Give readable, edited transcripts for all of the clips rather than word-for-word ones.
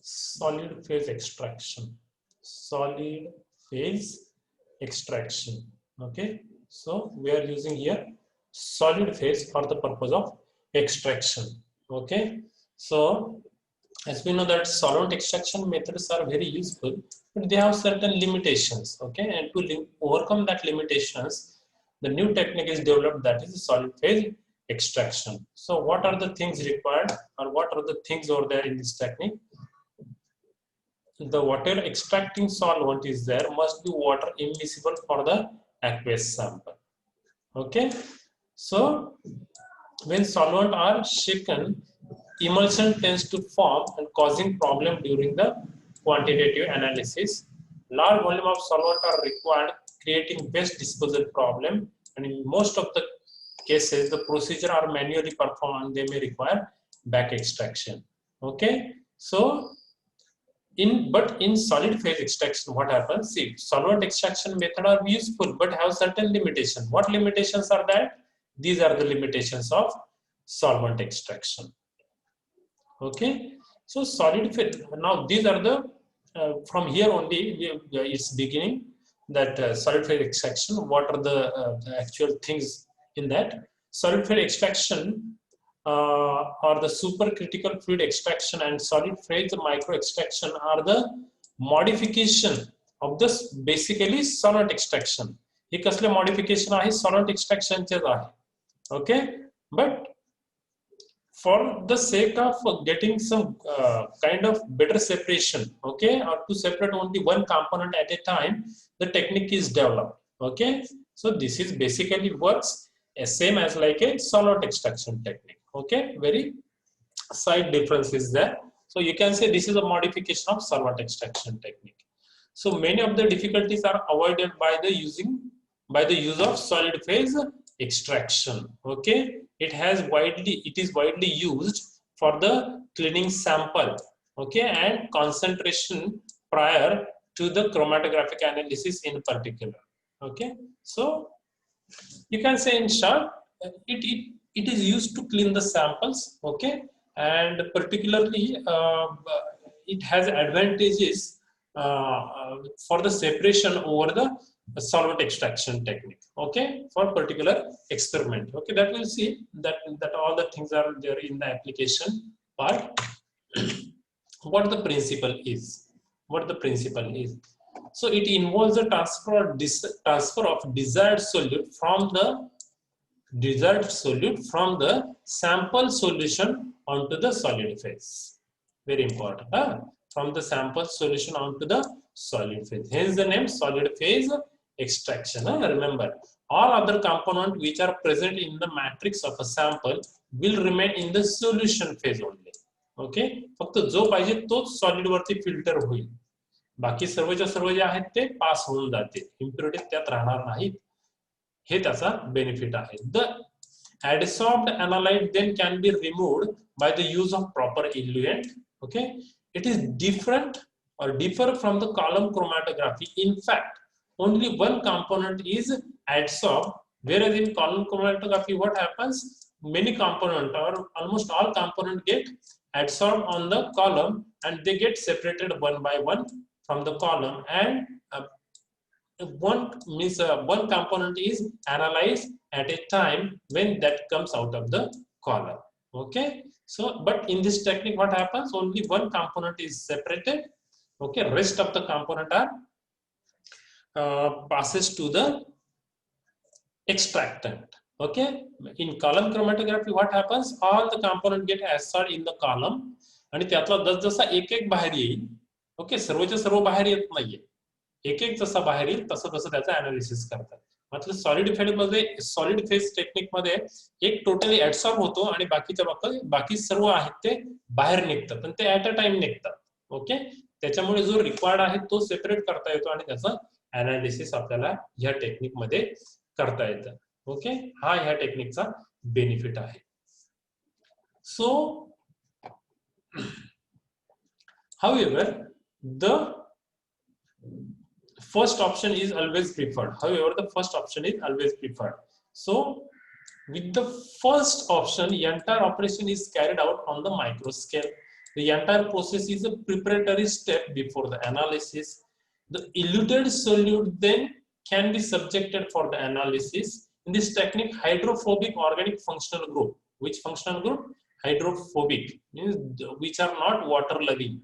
solid phase extraction. Solid phase extraction. Okay, so we are using here solid phase for the purpose of extraction. Okay, so as we know that solvent extraction methods are very useful, but they have certain limitations. Okay, and to overcome that limitations, the new technique is developed, that is solid phase extraction. So what are the things required, or what are the things over there in this technique? The water extracting solvent is there must be water immiscible for the aqueous sample. Okay, so when solvent are shaken, emulsion tends to form and causing problem during the quantitative analysis. Large volume of solvent are required, creating waste disposal problem, and in most of the cases the procedure are manually performed and they may require back extraction. Okay, so in solid phase extraction, what happens? See, solvent extraction method are useful but have certain limitations. What limitations are that? These are the limitations of solvent extraction. Okay, so solid phase. Now these are the from here only it's beginning that solid phase extraction. What are the actual things in that? Solid phase extraction or the supercritical fluid extraction and solid phase micro extraction are the modification of this basically solvent extraction. हे कसले modification आहे solvent extraction चेच आहे. Okay, but for the sake of getting some kind of better separation, okay, or to separate only one component at a time, the technique is developed. Okay, so this is basically works same as like a solvent extraction technique. Okay, very side difference is there. So you can say this is a modification of solvent extraction technique. So many of the difficulties are avoided by the use of solid phase extraction. Okay, it is widely used for the cleaning sample. Okay, and concentration prior to the chromatographic analysis in particular. Okay, so you can say in short, it is used to clean the samples. Okay, and particularly it has advantages for the separation over the solvent extraction technique. Okay, for particular experiment. Okay, that we'll see that all the things are there in the application part. What the principle is? So it involves the transfer of desired solute from the sample solution onto the solid phase. Very important. From the sample solution onto the solid phase. Hence the name solid phase extraction. Remember, all other components which are present in the matrix of a sample will remain in the solution phase only. Okay, फक्त जो पाहिजे तोच solid वरती filter होईल. बाकी सर्वच्या सर्व जे आहेत ते पास होऊन जातील. इम्प्युरिटी त्यात राहणार नाहीत. हे त्याचा बेनिफिट आहे. The adsorbed analyte then can be removed by the use of proper eluent. Okay, it is differ from the column chromatography. In fact, only one component is adsorbed, whereas in column chromatography what happens? Many components or almost all components get adsorbed on the column and they get separated one by one from the column, and one component is analyzed at a time when that comes out of the column. Okay, so but in this technique what happens? Only one component is separated. Okay, rest of the component are passes to the extractant. Okay, in column chromatography what happens? All the component get adsorbed in the column आणि त्यातला जसा एक एक बाहेर येईल. Okay, सर्वच्या सर्व बाहेर येत नाहीये. एक एक जसा बाहेर येईल तसं तसं त्याचं अनालिसिस करतात. मतलब सॉलिड फेज टेक्निक मध्ये एक टोटली ऍडसॉर्ब होतो आणि बाकी सर्व आहेत ते बाहेर निघतात आणि ते ऍट अ टाइम निघतात. ओके, त्याच्यामुळे जो रिक्वायर्ड आहे तो सेपरेट करता येतो आणि त्याचं अनालिसिस आपल्याला ह्या टेक्निक मध्ये करता येतं. ओके, हा ह्या टेक्निकचा बेनिफिट आहे. सो however, the first option is always preferred. So with the first option, the entire operation is carried out on the micro scale. The entire process is a preparatory step before the analysis. The eluted solute then can be subjected for the analysis. In this technique, hydrophobic organic functional group. Which functional group? Hydrophobic, means which are not water loving.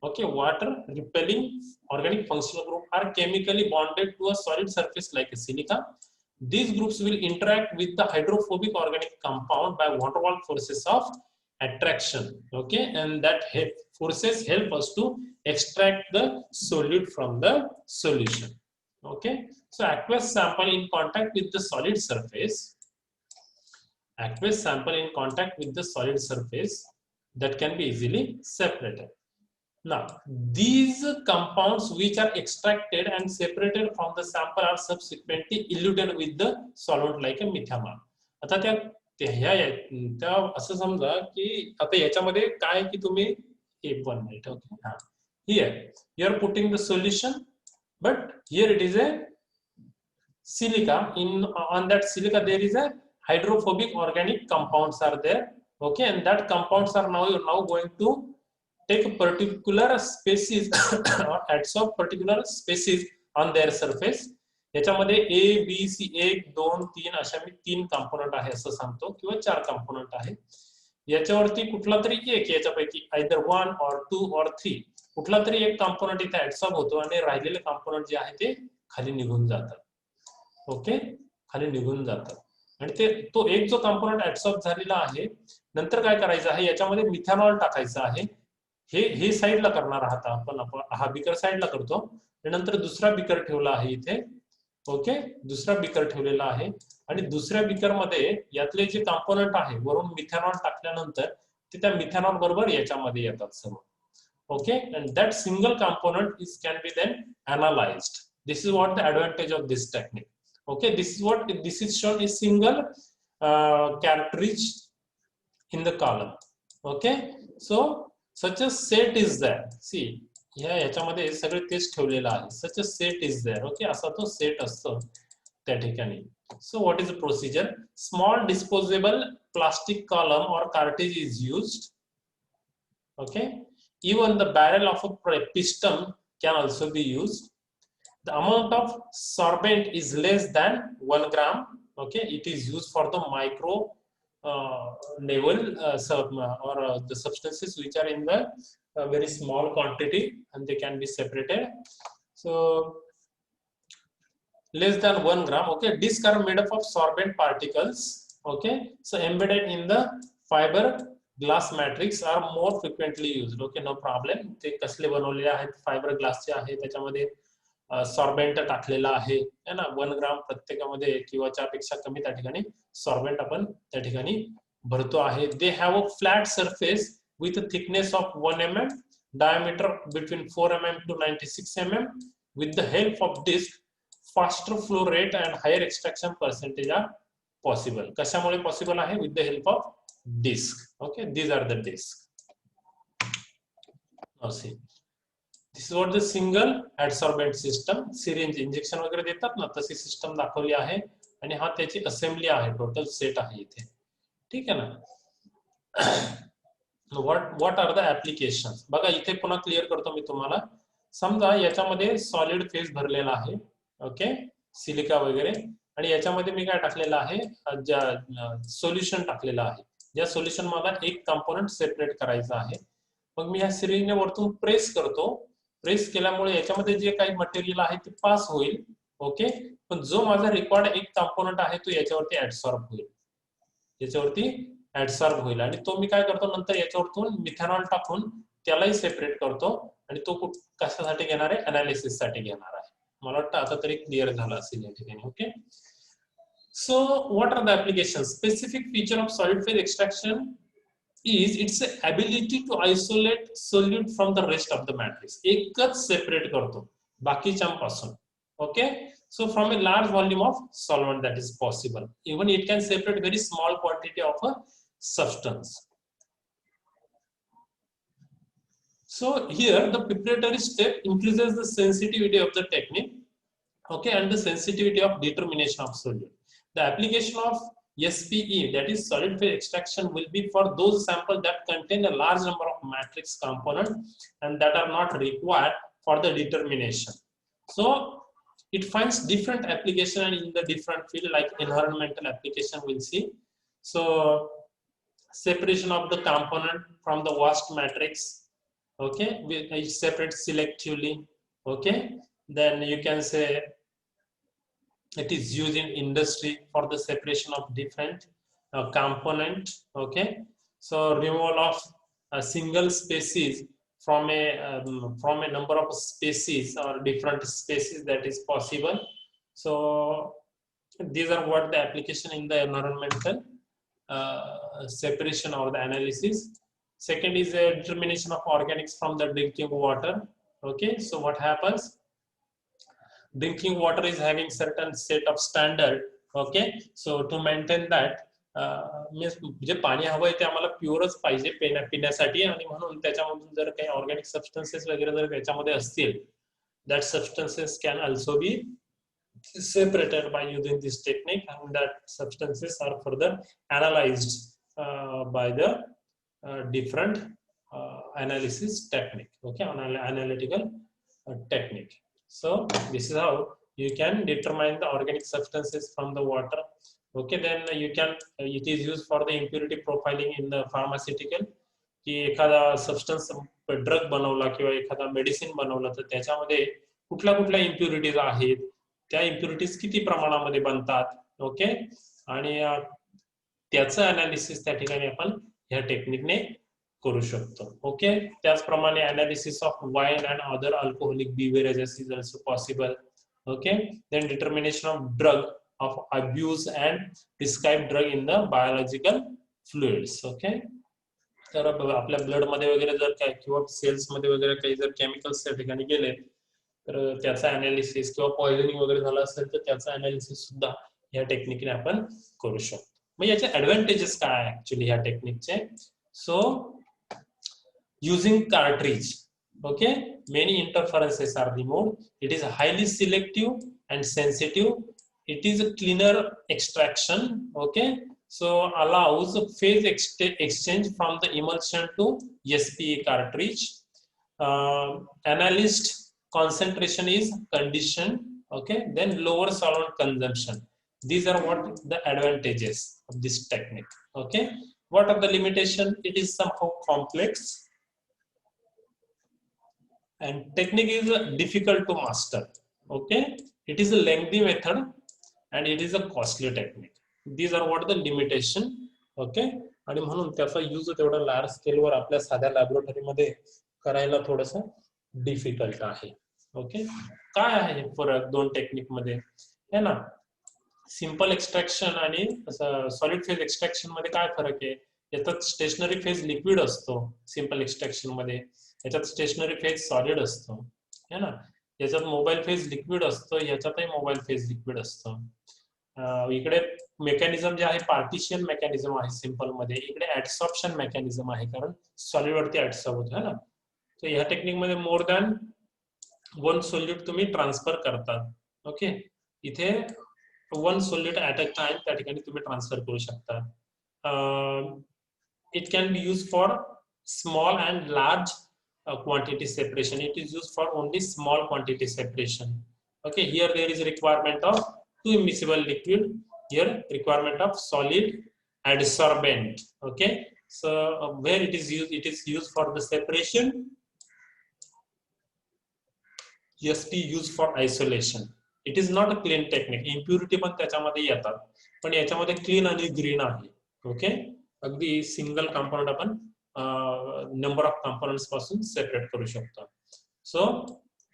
Okay, water repelling organic functional group are chemically bonded to a solid surface like a silica. These groups will interact with the hydrophobic organic compound by van der Waals forces of attraction. Okay, and that forces help us to extract the solute from the solution. Okay, so aqueous sample in contact with the solid surface. Aqueous sample in contact with the solid surface that can be easily separated. Now, these compounds which are extracted and separated from the sample are subsequently eluted with the solvent like a methanol. आता त्या असं समजा की आता याच्यामध्ये काय की तुम्ही एक 1 minute, okay, here you are putting the solution, but here it is a silica. On that silica there is a hydrophobic organic compounds are there, okay, and that compounds are now going to take a particular species or adsorb particular species on their surface. याच्यामध्ये A, B, C 1, 2, 3 अशा मी 3 component आहे असं सांगतो किंवा 4 component आहे. याच्यावरती कुठला तरी एक याच्यापैकी either 1 or 2 or 3 कुठला तरी एक कंपोनेंट इथे adsorb होतो आणि राहिलेले कंपोनेंट जे आहे ते खाली निघून जातात. ओके, खाली निघून जातात आणि ते तो एक जो कंपोनेंट adsorb झालेला आहे नंतर काय करायचं आहे याच्यामध्ये मिथेनॉल टाकायचं आहे. हे साइडला करणार आहात आपण हा बीकर साइडला करतो नंतर दुसरा बीकर ठेवला आहे इथे. ओके, दुसरा बीकर ठेवलेला आहे आणि दुसऱ्या बीकर मध्ये यातले जे कंपोनेंट आहे वरून मिथेनॉल टाकल्यानंतर ते त्या मिथेनॉल बरोबर याच्यामध्ये येतात सर्व. Okay, and that single component can be then analyzed. This is what the advantage of this technique. Okay, this is shown a single cartridge in the column. Okay, so such a set is there. See, याच्यामध्ये सगळे तेच ठेवलेलं आहे. Such a set is there. Okay, असा तो set असतो त्या ठिकाणी. So what is the procedure? Small disposable plastic column or cartridge is used. Okay, even the barrel of a piston can also be used. The amount of sorbent is less than 1 gram. Okay, it is used for the micro level or the substances which are in the very small quantity and they can be separated. So less than 1 gram. Okay, discs are made up of sorbent particles. Okay, so embedded in the fiber glass matrix are more frequently used. Okay, no problem. ते कसले बनवलेले आहेत fibre ग्लासचे आहे त्याच्यामध्ये sorbent टाकलेला आहे ना 1 ग्राम प्रत्येकामध्ये किंवा त्यापेक्षा कमी त्या ठिकाणी सॉर्बेंट आपण त्या ठिकाणी भरतो आहे. They have a flat surface with a thickness of 1 mm, diameter between 4 mm to 96 mm. With the help of disc, faster flow rate and higher extraction percentage are possible. कशामुळे possible आहे? With the help of disc. Okay, these are the discs. Now see, this is what the single adsorbent system. Syringe injection वगैरे देतात ना तशी system दाखवली आहे आणि हा त्याची असेंबली आहे. टोटल सेट आहे इथे. ठीक आहे ना. what are the applications? बघा इथे पुन्हा क्लिअर करतो मी तुम्हाला. समजा याच्यामध्ये सॉलिड फेज भरलेला आहे. ओके, सिलिका वगैरे आणि याच्यामध्ये मी काय टाकलेलं आहे सोल्युशन टाकलेलं आहे. या सोल्युशन मला एक कंपोनेंट सेपरेट करायचा आहे. मग मी या सिरिंजने वरतून प्रेस करतो. प्रेस केल्यामुळे याच्यामध्ये जे काही मटेरियल आहे ते पास होईल. ओके, पण जो माझा रिक्वायर्ड एक कंपोनेंट आहे तो याच्यावरती ऍडसॉर्ब होईल. याच्यावरती ऍडसॉर्ब होईल आणि तो मी काय करतो नंतर याच्यावरतून मिथेनॉल टाकून त्यालाही सेपरेट करतो आणि तो कशासाठी घेणार आहे अनालिसिस साठी घेणार आहे. मला वाटतं आता तरी क्लिअर झालं असेल या ठिकाणी. Okay, so what are the application? Specific feature of solid phase extraction is its ability to isolate solute from the rest of the matrix. एकच सेपरेट करतो बाकीच्यांपासून. Okay, so from a large volume of solvent that is possible. Even it can separate very small quantity of a substance. So here the preparatory step increases the sensitivity of the technique, okay, and the sensitivity of determination of solute. The application of SPE, that is solid phase extraction, will be for those samples that contain a large number of matrix components and that are not required for the determination. So it finds different application in the different field, like environmental application we'll see. So separation of the component from the washed matrix, okay, we separate selectively, okay. Then you can say it is used in industry for the separation of different component, okay. So removal of a single species from a number of species or different species, that is possible. So these are what the application in the environmental separation or the analysis. Second is a determination of organics from the drinking water, okay. So what happens, drinking water is having certain set of standard, okay. So to maintain that जे पाणी हवंय ते आम्हाला प्युअरच पाहिजे पिण्यासाठी, आणि म्हणून त्याच्यामधून जर काही ऑर्गॅनिक सबस्टन्सेस वगैरे जर त्याच्यामध्ये असतील, that substances can also be separated by using this technique, and that substances are further analyzed by the different analysis technique, okay, analytical technique. So this is how you can determine the organic substances from the water, okay. Then you can it is used for the impurity profiling in the pharmaceutical, की एखादा substance drug बनवला किंवा एखादा medicine बनवला तर त्याच्यामध्ये कुठल्या कुठल्या इम्प्युरिटीज आहेत, त्या इम्प्युरिटीज किती प्रमाणामध्ये बनतात, ओके. आणि त्याचं अनालिसिस त्या ठिकाणी आपण ह्या टेक्निकने करू शकतो, ओके. त्याचप्रमाणे analysis of wine and other alcoholic beverages is also possible, okay. Then determination of drug of abuse and prescribe drug in the biological fluids, okay. तर आपल्या ब्लड मध्ये वगैरे जर काय किंवा सेल्स मध्ये वगैरे काही जर केमिकल्स त्या ठिकाणी गेले तर त्याचा अनालिसिस, किंवा पॉइझनिंग वगैरे झालं असेल तर त्याचा अनालिसिस सुद्धा या टेक्निकने आपण करू शकतो. मग याचे ऍडव्हान्टेजेस काय आहे ऍक्च्युली ह्या टेक्निकचे. सो using cartridge, okay, many interferences are removed, it is highly selective and sensitive, it is a cleaner extraction, okay. So allows phase exchange from the emulsion to SPE cartridge. Analyzed concentration is conditioned, okay. Then lower solvent consumption. These are what the advantages of this technique, okay. What are the limitation? It is somehow complex, and technique is difficult to master, okay. It is a lengthy method and it is a costly technique. These are what the limitation, okay. आणि म्हणून त्याचा use तेवढा large स्केलवर आपल्या साध्या laboratory मध्ये करायला थोडंसं डिफिकल्ट आहे, ओके. काय आहे फरक दोन टेक्निक मध्ये, है ना. सिंपल एक्सट्रॅक्शन आणि सॉलिड फेज एक्सट्रॅक्शन मध्ये काय फरक आहे. याच्यात स्टेशनरी फेज लिक्विड असतो सिंपल एक्सट्रॅक्शन मध्ये, याच्यात स्टेशनरी फेज सॉलिड असतो, है ना. याच्यात मोबाईल फेज लिक्विड असतो, याच्यातही मोबाईल फेज लिक्विड असतो. इकडे मेकॅनिझम जे आहे पार्टिशियन मेकॅनिझम आहे सिंपल मध्ये, इकडे ऍडसॉर्प्शन मेकॅनिझम आहे, कारण सॉलिड वरती ऍडसॉर्ब होतो, है ना. तर ह्या टेक्निक मध्ये मोर दॅन वन सोल्यूट तुम्ही ट्रान्सफर करतात, ओके. इथे one solute at a time त्या ठिकाणी तुम्ही ट्रान्सफर करू शकता. It can be use for small and large quantity separation. It is used for only small quantity separation, okay. Here there is a requirement of two immiscible liquid, here requirement of solid adsorbent, okay. So where it is used for the separation, SP used for isolation. It is not a clean technique. Impurity पण त्याच्यामध्ये येतात, पण याच्यामध्ये clean आणि green आहे, okay. अगदी single component आपण number of components पासून सेपरेट करू शकतो. सो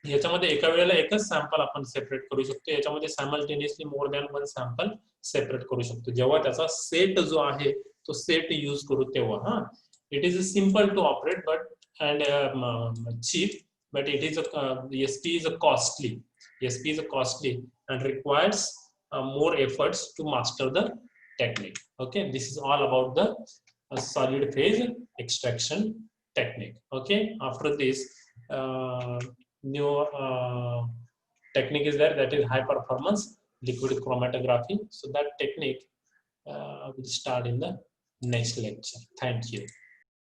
याच्यामध्ये एका वेळेला एकच सॅम्पल आपण सेपरेट करू शकतो, याच्यामध्ये simultaneously more than one sample separate करू शकतो जेव्हा त्याचा सेट जो आहे तो सेट यूज करू तेव्हा. हा, it is simple to operate but and cheap, but it is SP is a costly, SP is a costly and requires more efforts to master the technique, okay. This is all about the solid phase extraction technique, okay. After this new technique is there, that is high performance liquid chromatography. So that technique we'll start in the next lecture. Thank you.